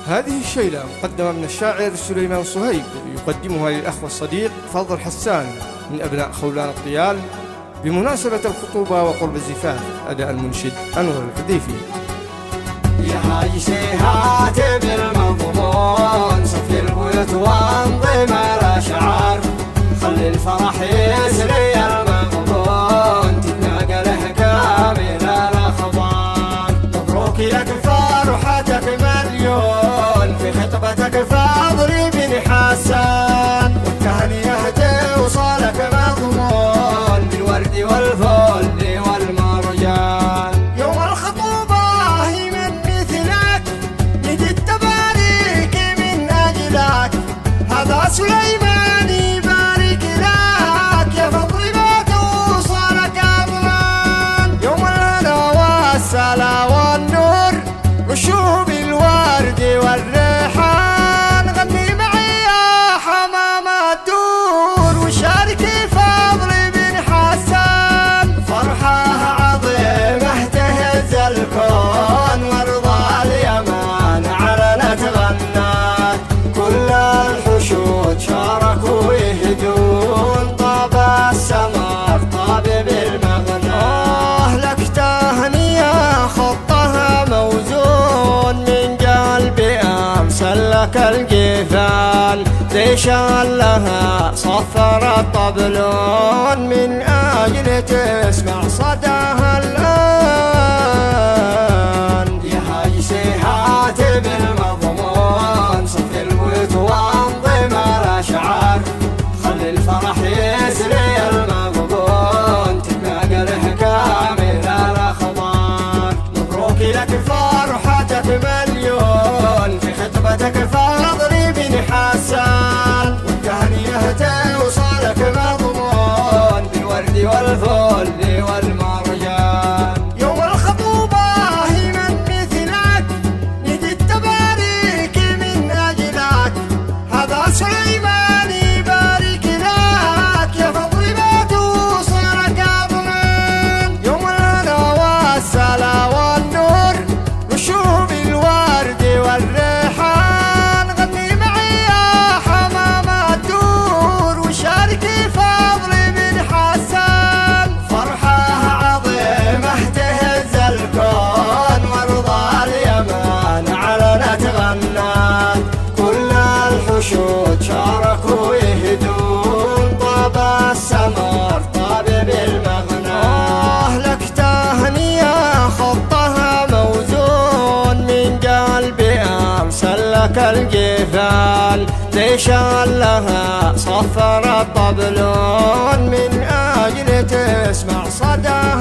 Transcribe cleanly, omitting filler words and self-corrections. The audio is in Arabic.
هذه الشيلة مقدمة من الشاعر سليمان صهيب، يقدمها للأخ والصديق فضل حسان من أبناء خولان الطيال بمناسبة الخطوبة وقرب الزفاف. أداء المنشد أنور الحديفي. يا حاج سيهات بالمضمون صفي البيوت وانظم الأشعار، خلي الفرح يسري المغبون تتناقله كامل الأخبار. مبروك لك فرحتك مليون في خطبتك فاضري بن حسان، والتهنئة توصلك مضمون بالورد والفل والمرجان. يوم الخطوبة من مثلك ندي التباريك من أجلك، هذا سليمان يبارك لك يا فضل ما توصلك أضمان. يوم الهنا والسلا والنور رشوه بالورد والريحان، غني معي يا حمام الدور وشاركي فضل بن حسان. فرحة عظيمة تهز الكون وارضى اليمان علنت غنات، كل الحشود شاركوا يهدون طاب السمر طاب بالمغنى. لك تهنية خطها موزون من قلبي أرسل لك الجفان، ليش لها صفر الطبلون من أجل تسمع صداها الآن. يا حاج سيهات بالمضمون صفي البيوت وانظم الأشعار، خلي الفرح يسري المغبون تتناقله كامل الأخبار. مبروك لك فرحتك مليون في خطبتك فاضري بن حسان، والتهنئة توصلك مضمون بالورد والفل والمرجان. يوم الخطوبة من مثلك ندي التباريك من أجلك، هذا سليمان يبارك لك يا فضل ما توصلك أضمان. يوم الهنا والسلا والنور رشوه بالورد والريحان، غني معي يا حمام الدور وشاركي فضل بن حسان. فرحة عظيمة تهز الكون وارضى اليمان علنت غنات، كل الحشود شاركوا يهدون طاب السمر طاب بالمغنى. لك تهنية خطها موزون من قلبي أرسل لك الجفان، ليش لها صفر الطبلون من أجل تسمع صداها